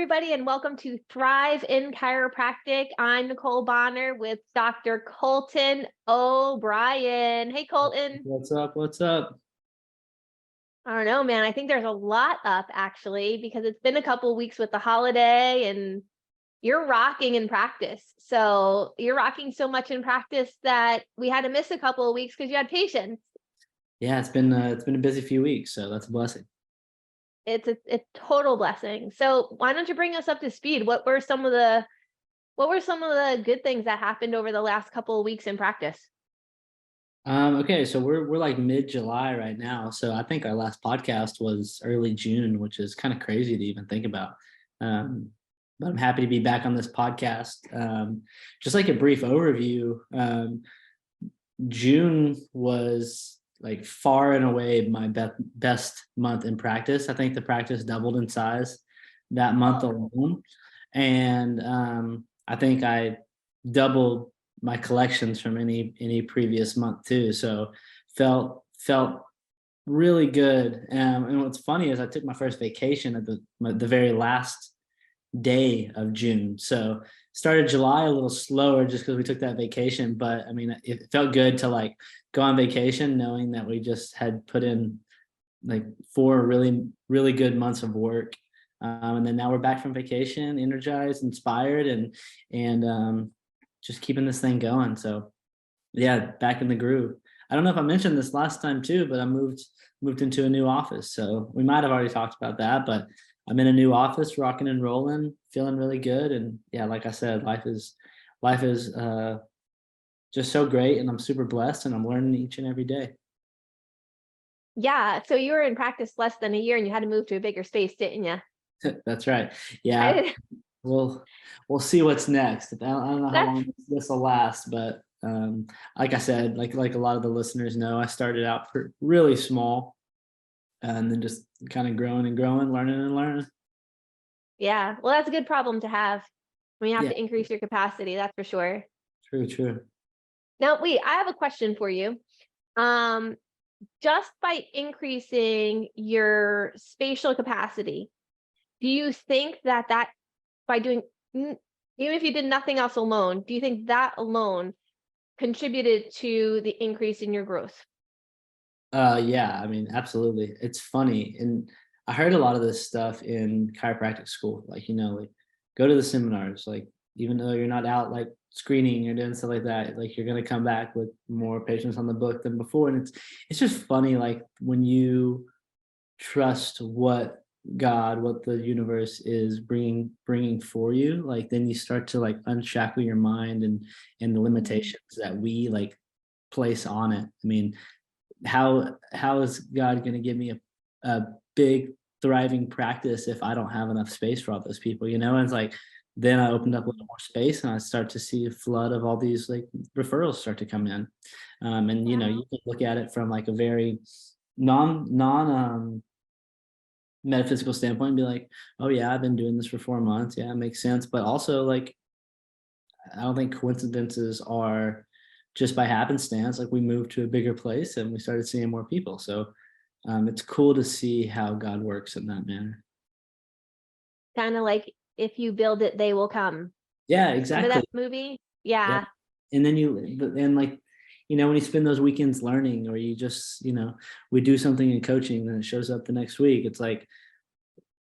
everybody, and welcome to Thrive in Chiropractic. I'm Nicole Bonner with Dr. Colton O'Brien. Hey, Colton. What's up? What's up? I don't know, man. I think there's a lot up actually, because it's been a couple of weeks with the holiday and you're rocking in practice. So you're rocking so much in practice that we had to miss a couple of weeks because you had patients. Yeah, it's been a busy few weeks, so that's a blessing. It's a total blessing. So why don't you bring us up to speed? What were some of the good things that happened over the last couple of weeks in practice? Okay, so we're like mid-July right now. So I think our last podcast was early June, which is kind of crazy to even think about. But I'm happy to be back on this podcast. Just like a brief overview, June was like far and away my best month in practice. I think the practice doubled in size that month alone. And I think I doubled my collections from any previous month too. So felt really good. And what's funny is I took my first vacation at the very last day of June. So started July a little slower just because we took that vacation. But I mean, it felt good to like go on vacation knowing that we just had put in like 4 really, really good months of work. And then now we're back from vacation, energized, inspired, and just keeping this thing going. So yeah, back in the groove. I don't know if I mentioned this last time too, but I moved into a new office. So we might have already talked about that, but I'm in a new office, rocking and rolling, feeling really good. And yeah, like I said, life is just so great, and I'm super blessed, and I'm learning each and every day. Yeah. So you were in practice less than a year and you had to move to a bigger space, didn't you? That's right. Yeah. We'll see what's next. I don't know how long this will last, but like I said, like a lot of the listeners know, I started out really small, and then just kind of growing and growing, learning and learning. Yeah. Well, that's a good problem to have when you have Yeah. to increase your capacity. That's for sure. True. Now, I have a question for you. Just by increasing your spatial capacity, do you think that by doing, even if you did nothing else alone, do you think that alone contributed to the increase in your growth? Yeah, I mean, absolutely. It's funny. And I heard a lot of this stuff in chiropractic school. Like, like go to the seminars, like even though you're not out like screening or doing stuff like that, like you're gonna come back with more patients on the book than before. And it's just funny, like when you trust what the universe is bringing for you, like then you start to like unshackle your mind and the limitations that we like place on it. I mean, how is God going to give me a big thriving practice if I don't have enough space for all those people? And it's like, then I opened up a little more space and I start to see a flood of all these like referrals start to come in. And you can look at it from like a very non metaphysical standpoint and be like, oh yeah, I've been doing this for 4 months. Yeah, it makes sense. But also like, I don't think coincidences are just by happenstance. Like we moved to a bigger place and we started seeing more people. So it's cool to see how God works in that manner. Kind of like if you build it, they will come. Yeah, exactly. Remember that movie? Yeah. And then like, when you spend those weekends learning, or you just, we do something in coaching and it shows up the next week. It's like,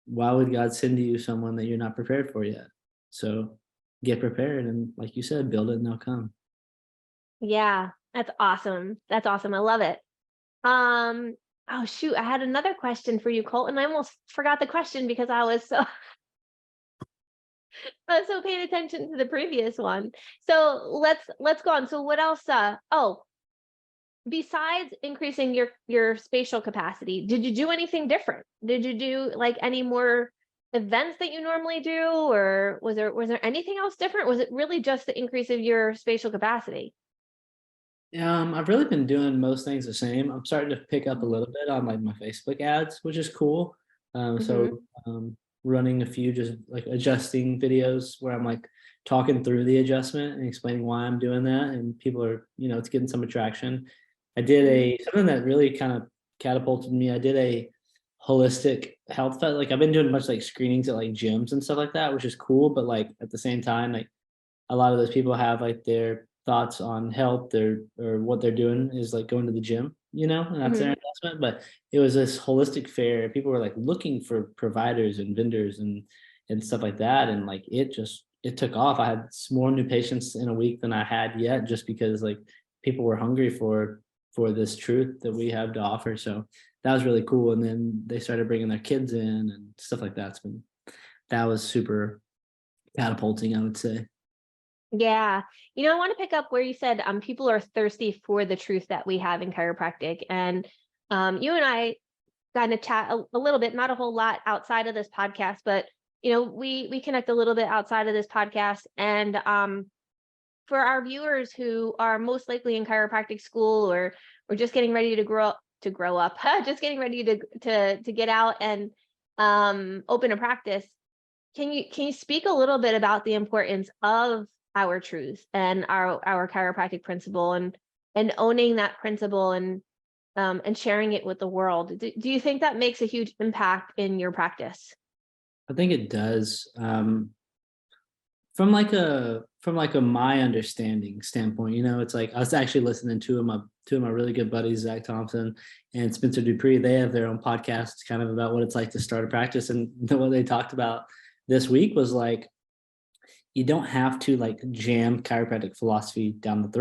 why would God send to you someone that you're not prepared for yet? So get prepared. And like you said, build it and they'll come. Yeah, that's awesome. That's awesome. I love it. Oh shoot, I had another question for you, Colton. I almost forgot the question because I was so paying attention to the previous one. So let's go on. So what else? Besides increasing your spatial capacity, did you do anything different? Did you do like any more events that you normally do, or was there anything else different? Was it really just the increase of your spatial capacity? I've really been doing most things the same. I'm starting to pick up a little bit on like my Facebook ads, which is cool. So running a few just like adjusting videos where I'm like talking through the adjustment and explaining why I'm doing that, and people are, it's getting some attraction. I did something that really kind of catapulted me. I did a holistic health. Like I've been doing a bunch of like screenings at like gyms and stuff like that, which is cool. But like at the same time, like a lot of those people have like their thoughts on health or what they're doing is like going to the gym, and that's their Mhm. investment. But it was this holistic fair. People were like looking for providers and vendors and stuff like that. And like it took off. I had more new patients in a week than I had yet, just because like people were hungry for this truth that we have to offer. So that was really cool. And then they started bringing their kids in and stuff like that. That was super catapulting, I would say. Yeah. I want to pick up where you said people are thirsty for the truth that we have in chiropractic. And you and I kind of chat a little bit, not a whole lot outside of this podcast, but we connect a little bit outside of this podcast. And for our viewers who are most likely in chiropractic school or just getting ready to grow up, just getting ready to get out and open a practice, can you speak a little bit about the importance of our truth and our chiropractic principle and owning that principle and sharing it with the world? Do you think that makes a huge impact in your practice? I think it does. From like a my understanding standpoint, it's like I was actually listening to two of my really good buddies, Zach Thompson and Spencer Dupree. They have their own podcast kind of about what it's like to start a practice. And what they talked about this week was like, you don't have to like jam chiropractic philosophy down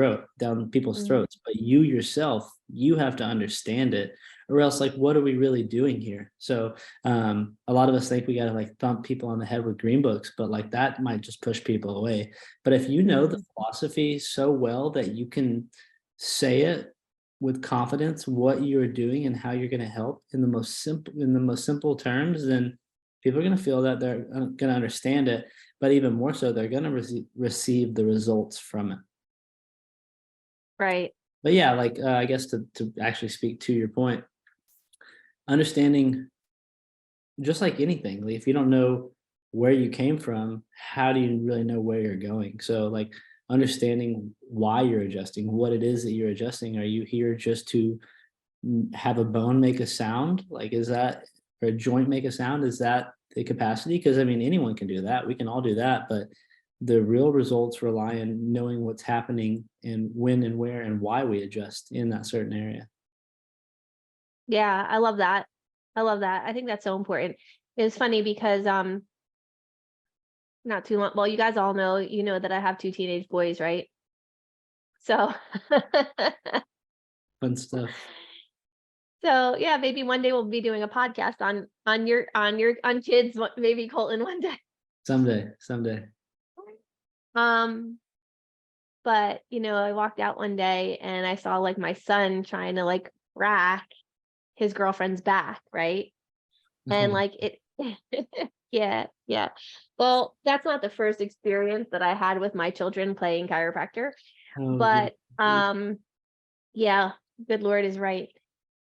people's Mm. throats, but you yourself, you have to understand it, or else like, what are we really doing here? So a lot of us think we got to like thump people on the head with green books, but like that might just push people away. But if you know the Mm. philosophy so well that you can say it with confidence, what you're doing and how you're going to help in the most simple terms, then people are going to feel that they're going to understand it, but even more so, they're going to receive the results from it. Right. But yeah, like I guess to actually speak to your point, understanding, just like anything, like if you don't know where you came from, how do you really know where you're going? So like understanding why you're adjusting, what it is that you're adjusting. Are you here just to have a bone make a sound? Like, is that, or a joint make a sound? Is that the capacity? Because I mean, anyone can do that. We can all do that, but the real results rely on knowing what's happening and when and where and why we adjust in that certain area. Yeah, I love that. I love that. I think that's so important. It's funny because not too long, well, you guys all know, that I have two teenage boys, right? So Fun stuff. so yeah, maybe one day we'll be doing a podcast on kids, maybe Colton one day. Someday. Um, but I walked out one day and I saw like my son trying to like rack his girlfriend's back, right? And Oh, like it yeah, yeah. Well, that's not the first experience that I had with my children playing chiropractor, oh, but yeah, good Lord is right.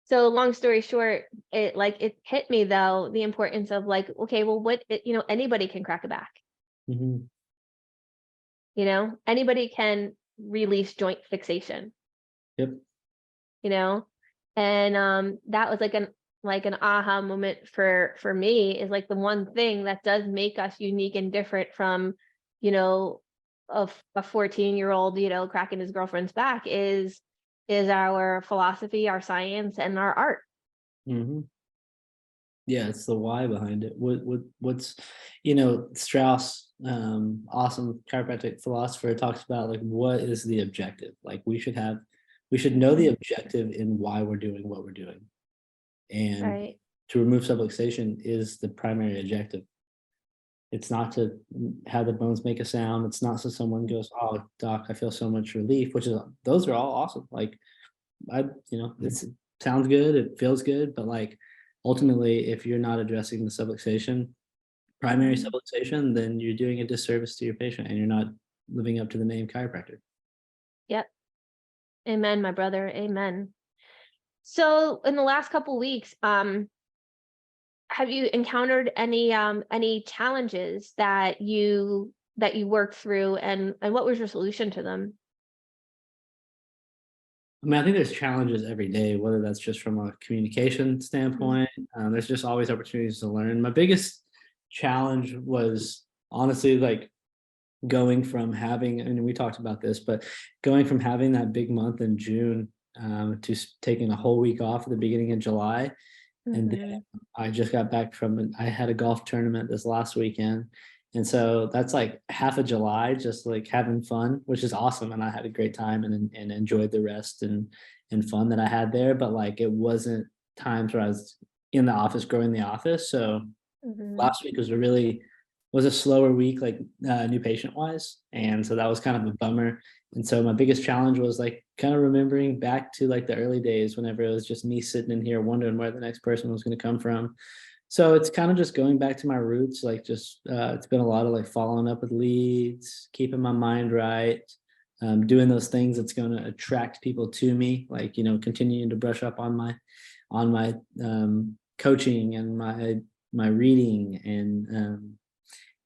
So long story short, it hit me though, the importance of like, okay, well, anybody can crack a back, mhm. anybody can release joint fixation, Yep. you know, and that was like an aha moment for me, is like the one thing that does make us unique and different from, you know, a 14-year-old, cracking his girlfriend's back is our philosophy, our science, and our art. Hmm. Yeah, it's the why behind it. What's Strauss, awesome chiropractic philosopher, talks about like what is the objective? Like we should know the Mhm. objective in why we're doing what we're doing. And Right. to remove subluxation is the primary objective. It's not to have the bones make a sound. It's not so someone goes, "Oh, doc, I feel so much relief," which is, those are all awesome. Like it sounds good, it feels good, but like ultimately, if you're not addressing the subluxation, primary Mhm. subluxation, then you're doing a disservice to your patient and you're not living up to the name chiropractor. Yep. Amen, my brother. Amen. So in the last couple weeks, have you encountered any challenges that you worked through, and what was your solution to them? I mean, I think there's challenges every day, whether that's just from a communication standpoint. There's just always opportunities to learn. My biggest challenge was honestly like going from having, and we talked about this, but going from having that big month in June to taking a whole week off at the beginning of July. And Mm-hmm. then I just got back from, I had a golf tournament this last weekend. And so that's like half of July, just like having fun, which is awesome. And I had a great time and enjoyed the rest and fun that I had there. But like, it wasn't times where I was in the office, growing the office. So Mm-hmm. last week was a slower week, like new patient wise. And so that was kind of a bummer. And so my biggest challenge was like kind of remembering back to like the early days whenever it was just me sitting in here wondering where the next person was going to come from. So it's kind of just going back to my roots, like just it's been a lot of like following up with leads, keeping my mind right, doing those things that's going to attract people to me, like, you know, continuing to brush up on my coaching and my reading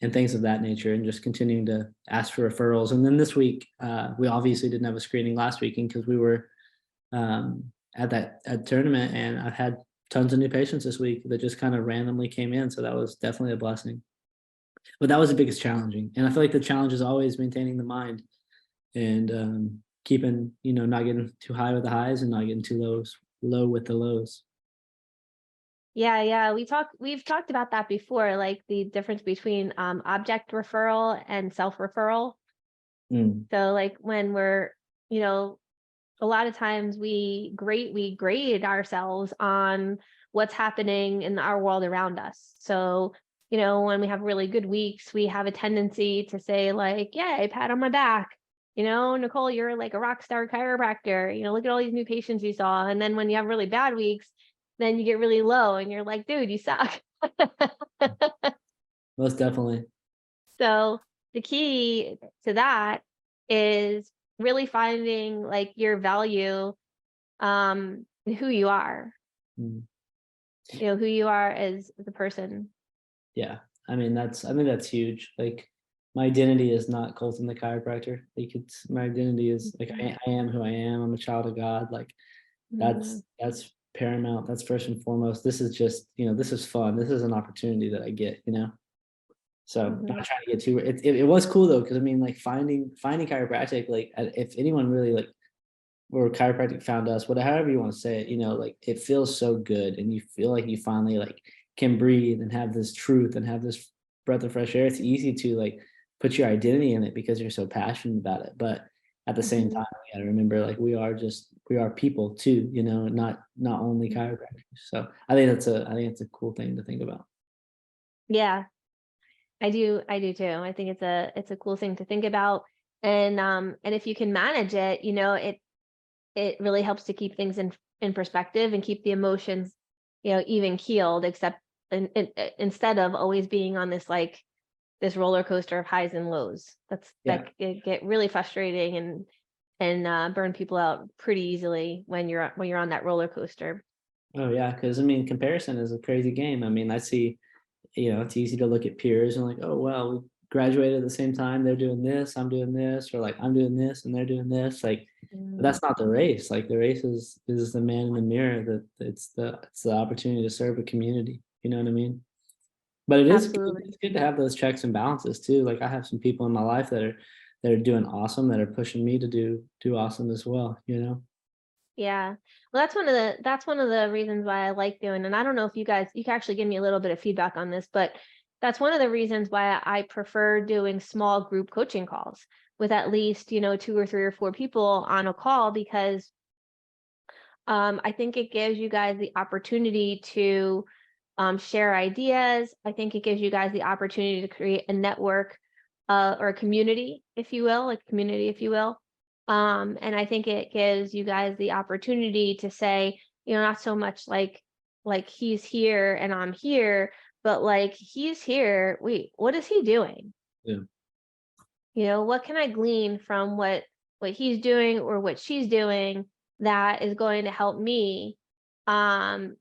and things of that nature, and just continuing to ask for referrals. And then this week, we obviously didn't have a screening last weekend because we were at tournament, and I've had tons of new patients this week that just kind of randomly came in. So that was definitely a blessing. But that was the biggest challenging. And I feel like the challenge is always maintaining the mind and keeping, you know, not getting too high with the highs and not getting too low with the lows. Yeah, we've talked about that before, like the difference between object referral and self-referral. Mm, So like when we're, you know, a lot of times we grade ourselves on what's happening in our world around us. So, you know, when we have really good weeks, we have a tendency to say like, "Yay, pat on my back." You know, "Nicole, you're like a rock star chiropractor. You know, look at all these new patients you saw." And then when you have really bad weeks, then you get really low and you're like, "Dude, you suck." most definitely. So the key to that is really finding like your value, who you are, Mm. you know, who you are as the person. Yeah. I mean, I think that's huge. Like my identity is not Colton the chiropractor. Like it's my identity is like Mhm. I am who I am. I'm a child of God. Like Mhm. that's paramount. That's first and foremost. This is just, you know, this is fun. This is an opportunity that I get, you know. So not Mhm. trying to get too it was cool though, because I mean like finding chiropractic, like if anyone really like or chiropractic found us, whatever however you want to say it, you know, like it feels so good and you feel like you finally like can breathe and have this truth and have this breath of fresh air. It's easy to like put your identity in it because you're so passionate about it. But at the same Mhm. time, we gotta remember like we are people too, you know, not only Mhm. chiropractors. So I think it's a cool thing to think about. Yeah, I do too. I think it's a cool thing to think about. And if you can manage it, you know, it really helps to keep things in perspective and keep the emotions, you know, even keeled, except instead of always being on this like this roller coaster of highs and lows. Yeah. That get really frustrating and burn people out pretty easily when you're on that roller coaster. Oh yeah, because I mean comparison is a crazy game. I mean, I see, you know, it's easy to look at peers and like, oh well, we graduated at the same time, they're doing this, I'm doing this, or like I'm doing this and they're doing this. Like, but Mm, that's not the race. Like the race is the man in the mirror, that it's the opportunity to serve a community. You know what I mean? But absolutely. it's good to have those checks and balances too. Like I have some people in my life that are doing awesome, that are pushing me to do awesome as well, you know? Yeah. Well, that's one of the reasons why I like doing, and I don't know if you can actually give me a little bit of feedback on this, but that's one of the reasons why I prefer doing small group coaching calls with at least, you know, two or three or four people on a call because I think it gives you guys the opportunity to share ideas. I think it gives you guys the opportunity to create a network or a community, if you will, like community, if you will. And I think it gives you guys the opportunity to say, you know, not so much like he's here and I'm here, but like he's here. Wait, what is he doing? Yeah. You know, what can I glean from what he's doing or what she's doing that is going to help me um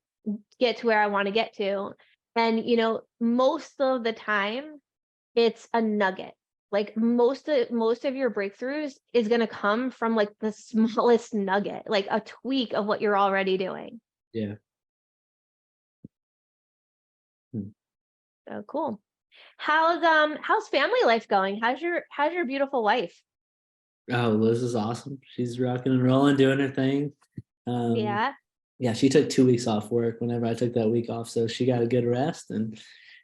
get to where I want to get to. And you know, most of the time it's a nugget. like most of your breakthroughs is going to come from like the smallest nugget, like a tweak of what you're already doing. Yeah. Hmm. So cool. How's family life going? How's your beautiful wife? Oh, Liz is awesome. She's rocking and rolling, doing her thing. Um, Yeah. yeah, she took 2 weeks off work whenever I took that week off. So she got a good rest and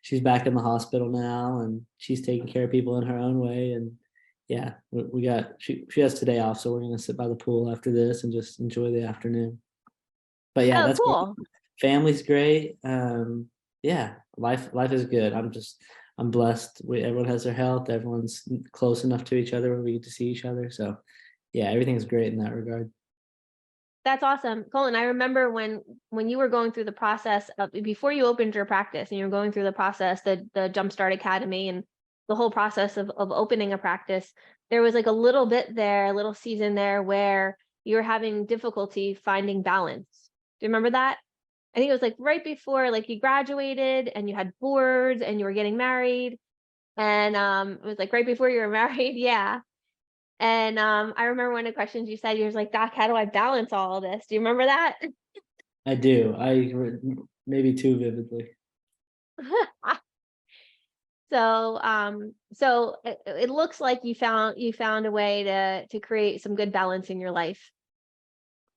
she's back in the hospital now and she's taking care of people in her own way. And yeah, we got, she has today off. So we're going to sit by the pool after this and just enjoy the afternoon. But yeah, Oh, that's cool. family's great. Yeah, life is good. I'm blessed. Everyone has their health. Everyone's close enough to each other where we get to see each other. So yeah, everything's great in that regard. That's awesome. Colin, I remember when you were going through the process of before you opened your practice and you were going through the process, the Jumpstart Academy and the whole process of opening a practice, there was like a little bit there, a little season there where you were having difficulty finding balance. Do you remember that? I think it was like right before like you graduated and you had boards and you were getting married. And it was like right before you were married. Yeah. And I remember one of the questions you said, you was like, Doc, how do I balance all of this? Do you remember that? I do. Maybe too vividly. So it looks like you found a way to create some good balance in your life.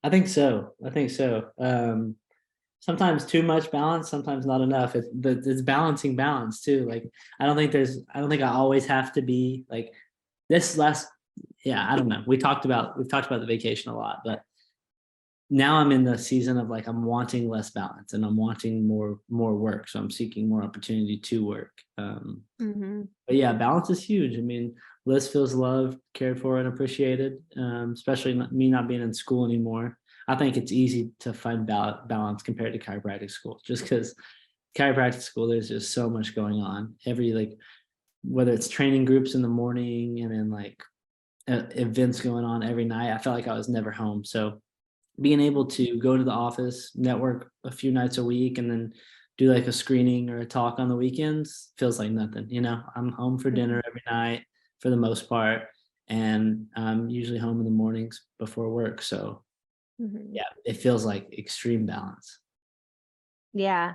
I think so. Sometimes too much balance, sometimes not enough. It's balancing balance too. Like I don't think I always have to be like this last. Yeah, I don't know. We've talked about the vacation a lot, but now I'm in the season of like I'm wanting less balance and I'm wanting more work. So I'm seeking more opportunity to work. Mhm. But yeah, balance is huge. I mean, Liz feels loved, cared for, and appreciated. Especially me not being in school anymore. I think it's easy to find balance compared to chiropractic school, just because chiropractic school there's just so much going on. Every like whether it's training groups in the morning and then like events going on every night. I felt like I was never home. So being able to go to the office, network a few nights a week, and then do like a screening or a talk on the weekends feels like nothing. I'm home for dinner every night for the most part, and I'm usually home in the mornings before work. So Mhm. yeah, it feels like extreme balance. Yeah.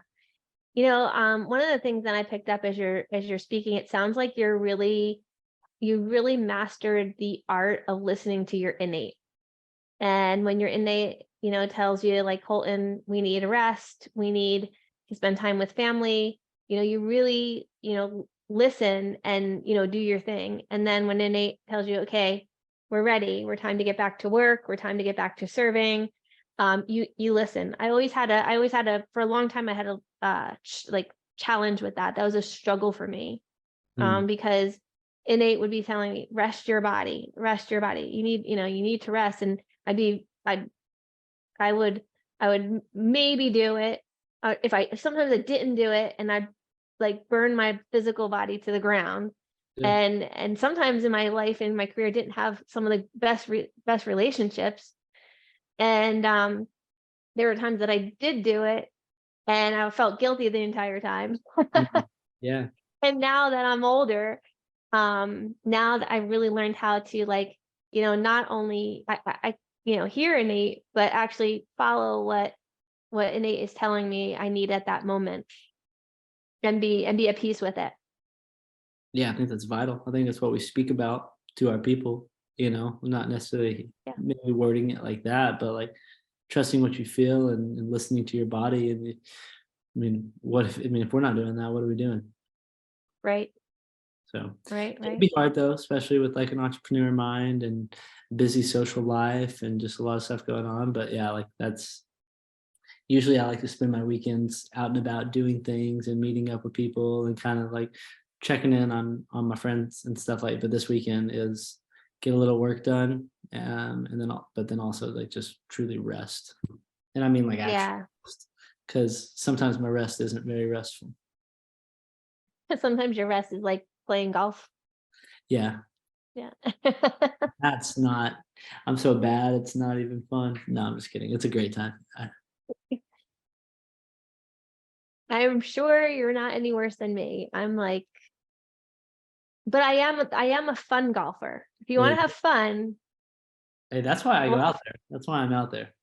One of the things that I picked up as you're speaking, it sounds like you really mastered the art of listening to your innate. And when your innate, tells you like, Colton, we need a rest, we need to spend time with family, you really, listen and, do your thing. And then when innate tells you, okay, we're ready, we're time to get back to work, we're time to get back to serving, you listen. I always had a, for a long time, I had a, like challenge with that. That was a struggle for me. Mm, Because innate would be telling me, rest your body. You need to rest. And I'd be, I'd, I would maybe do it. If sometimes I didn't do it and I'd like burn my physical body to the ground. yeah. And sometimes in my life, in my career, didn't have some of the best relationships. And, there were times that I did do it and I felt guilty the entire time. Mhm. Yeah. And now that I'm older, now that I really learned how to like, not only hear innate, but actually follow what innate is telling me I need at that moment and be at peace with it. Yeah, I think that's vital. I think that's what we speak about to our people, not necessarily Yeah. maybe wording it like that, but like trusting what you feel and listening to your body. And if we're not doing that, what are we doing? Right. So Right. it can Right. be hard though, especially with like an entrepreneur mind and busy social life and just a lot of stuff going on. But yeah, like that's usually I like to spend my weekends out and about doing things and meeting up with people and kind of like checking in on my friends and stuff like. But this weekend is get a little work done, and then also like just truly rest. And I mean like actual Yeah. rest, because sometimes my rest isn't very restful. Sometimes your rest is like playing golf. Yeah, Yeah. that's not. I'm so bad. It's not even fun. No, I'm just kidding. It's a great time. I'm sure you're not any worse than me. I'm like but I am a fun golfer. If you want Hey, to have fun, hey, that's why I go well, out there. That's why I'm out there.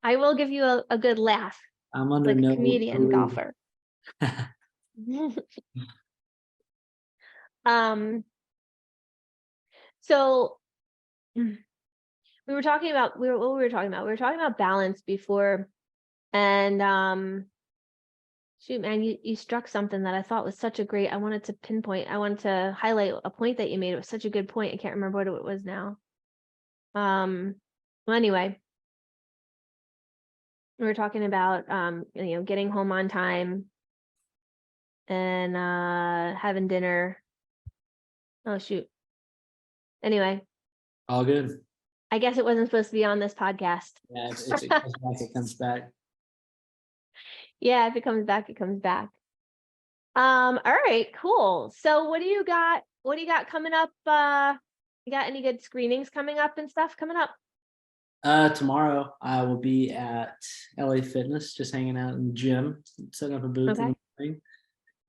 I will give you a good laugh, I'm under like a no comedian illusion. golfer. Um, so we were talking about what we were talking about. We were talking about balance before, and shoot, man, you struck something that I thought was such a great. I wanted to pinpoint. I wanted to highlight a point that you made. It was such a good point. I can't remember what it was now. Well, anyway, we were talking about getting home on time and having dinner. Oh shoot. Anyway, All good. I guess it wasn't supposed to be on this podcast. Yeah, if it comes back, it comes back. Yeah, if it comes back, it comes back. All right, cool. So what do you got? What do you got coming up? You got any good screenings coming up and stuff coming up? Tomorrow I will be at LA Fitness, just hanging out in the gym, setting up a booth in Okay. the morning.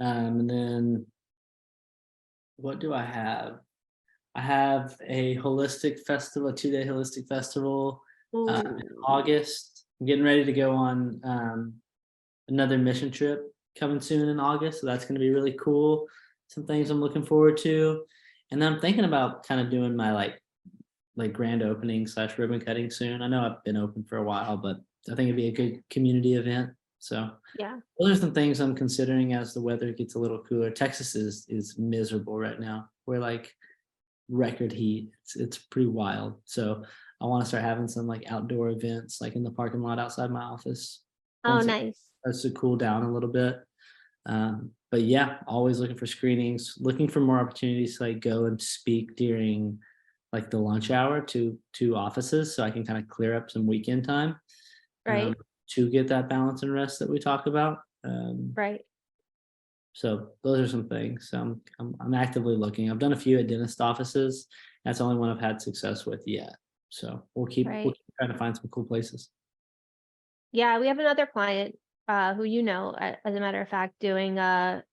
And then what do I have? I have a holistic festival, a 2-day holistic festival in Ooh. August. I'm getting ready to go on another mission trip coming soon in August. So that's going to be really cool. Some things I'm looking forward to. And then I'm thinking about kind of doing my like grand opening / ribbon cutting soon. I know I've been open for a while, but I think it'd be a good community event. So Yeah. those are some things I'm considering as the weather gets a little cooler. Texas is miserable right now. We're like record heat. It's pretty wild. So I want to start having some like outdoor events, like in the parking lot outside my office. Oh, Once it nice. starts to cool down a little bit. But yeah, always looking for screenings, looking for more opportunities to like go and speak during like the lunch hour to offices, so I can kind of clear up some weekend time um, Right. to get that balance and rest that we talk about. Right. So those are some things. I'm actively looking. I've done a few at dentist offices. That's the only one I've had success with yet. So we'll Right. keep trying to find some cool places. Yeah, we have another client who as a matter of fact, doing a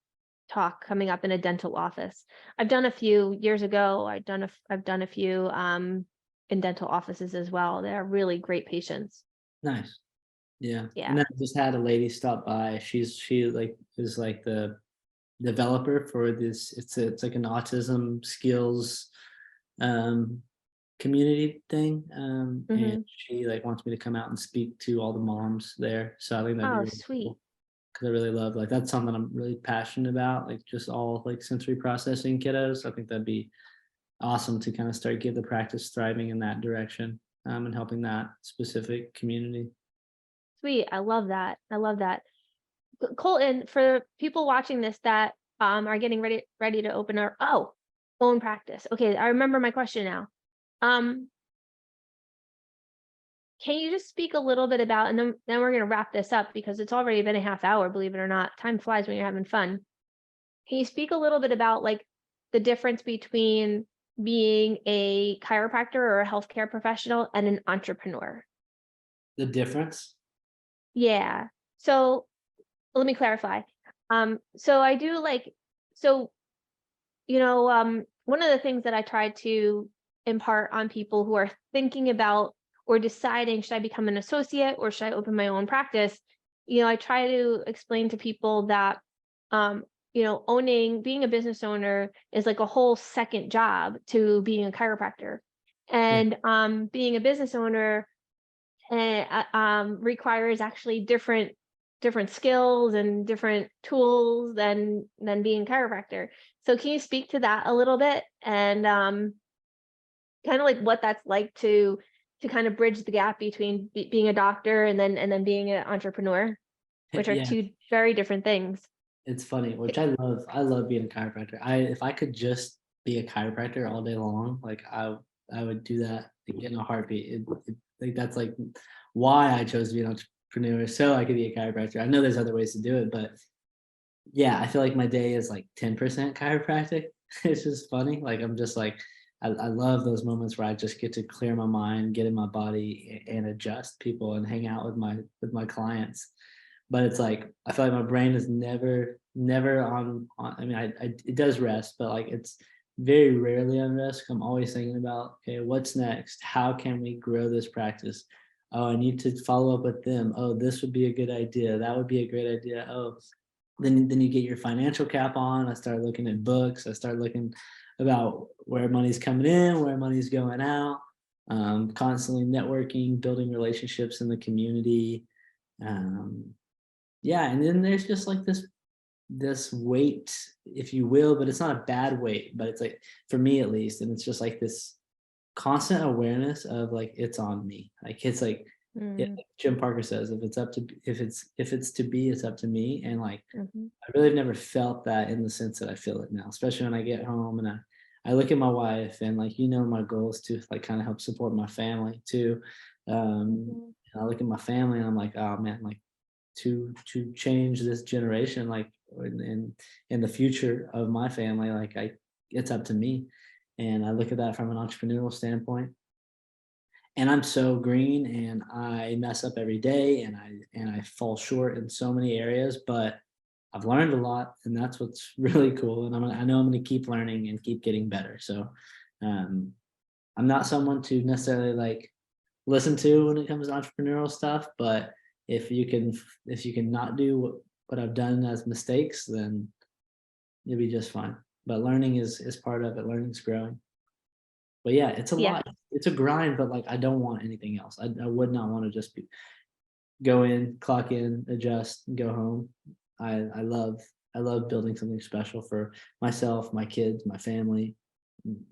talk coming up in a dental office. I've done a few years ago. I've done a few in dental offices as well. They're really great patients. Nice. Yeah. And Yeah. then I just had a lady stop by. She like is like the developer for this. It's like an autism skills um community thing. And Hmm. she like wants me to come out and speak to all the moms there. So I think that'd be Oh, really sweet. cool. Because I really love like that's something I'm really passionate about, like just all like sensory processing kiddos. I think that'd be awesome to kind of start get the practice thriving in that direction and helping that specific community. Sweet. I love that. I love that. Colton, for people watching this that are getting ready to open our own practice. Okay, I remember my question now. Um, can you just speak a little bit about, and then we're gonna wrap this up because it's already been a half hour, believe it or not. Time flies when you're having fun. Can you speak a little bit about like the difference between being a chiropractor or a healthcare professional and an entrepreneur? The difference. Yeah. So let me clarify. So I do so one of the things that I try to impart on people who are thinking about or deciding, should I become an associate or should I open my own practice? I try to explain to people that, being a business owner is like a whole second job to being a chiropractor. Yeah. And being a business owner requires actually different skills and different tools than being a chiropractor. So can you speak to that a little bit and kind of like what that's like to kind of bridge the gap between being a doctor and then being an entrepreneur, which are Yeah. two very different things. It's funny, which I love. I love being a chiropractor. If I could just be a chiropractor all day long, like I would do that in a heartbeat. Like that's like why I chose to be an entrepreneur, so I could be a chiropractor. I know there's other ways to do it, but yeah, I feel like my day is like 10% chiropractic. It's just funny. Like I'm just like I love those moments where I just get to clear my mind, get in my body, and adjust people and hang out with my clients. But it's like I feel like my brain is never on. I mean, it does rest, but like very rarely on risk. I'm always thinking about, okay, what's next? How can we grow this practice? Oh, I need to follow up with them. Oh, this would be a good idea. That would be a great idea. Oh, then you get your financial cap on. I start looking at books. I start looking about where money's coming in, where money's going out. Constantly networking, building relationships in the community. Um, yeah, and then there's just like this weight, if you will, but it's not a bad weight, but it's like, for me at least, and it's just like this constant awareness of like, it's on me. Like it's like, Mm, Jim Parker says, if it's to be, it's up to me. And like, mhm. I really have never felt that in the sense that I feel it now, especially when I get home and I look at my wife and like, my goal is to like kind of help support my family too. Mhm. And I look at my family and I'm like, oh man, like to change this generation, like in the future of my family, like it's up to me. And I look at that from an entrepreneurial standpoint. And I'm so green and I mess up every day and I fall short in so many areas, but I've learned a lot and that's what's really cool. And I know I'm going to keep learning and keep getting better. So um, I'm not someone to necessarily like listen to when it comes to entrepreneurial stuff, but if you can not do what I've done as mistakes, then you'll be just fine. But learning is part of it. Learning's growing. But yeah, it's a Yeah. lot. It's a grind, but like I don't want anything else. I would not want to just go in, clock in, adjust, and go home. I love building something special for myself, my kids, my family,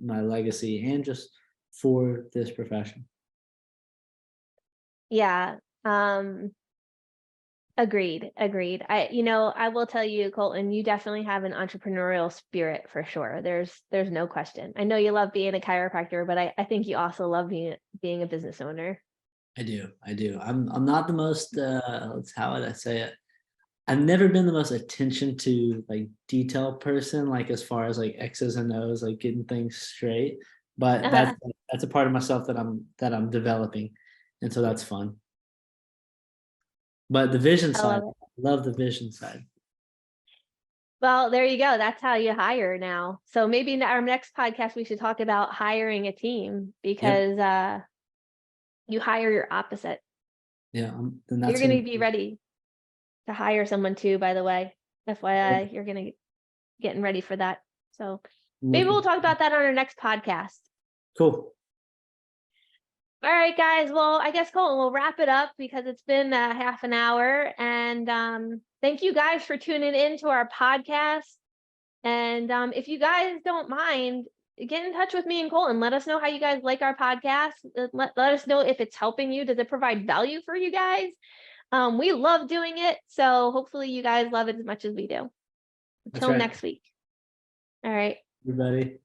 my legacy, and just for this profession. Yeah. Agreed. Agreed. I will tell you, Colton, you definitely have an entrepreneurial spirit for sure. There's no question. I know you love being a chiropractor, but I think you also love being a business owner. I do. I do. I'm not the most how would I say it? I've never been the most attention to like detail person, like as far as like X's and O's, like getting things straight. But Uh-huh. that's a part of myself that I'm developing. And so that's fun. But the vision I side, love it. love the vision side. Well, there you go. That's how you hire now. So maybe in our next podcast we should talk about hiring a team Yep. because you hire your opposite. Yeah. Then You're that's going gonna to be be ready to hire someone too, by the way. great. FYI, you're going to getting ready for that. So I'm maybe we'll looking talk about that on our next podcast. cool. All right, guys. Well, I guess Colton, we'll wrap it up because it's been half an hour. And thank you guys for tuning in to our podcast. And if you guys don't mind, get in touch with me and Colton. Let us know how you guys like our podcast. Let us know if it's helping you. Does it provide value for you guys? We love doing it. So hopefully you guys love it as much as we do. That's Until right, next week. All right. everybody.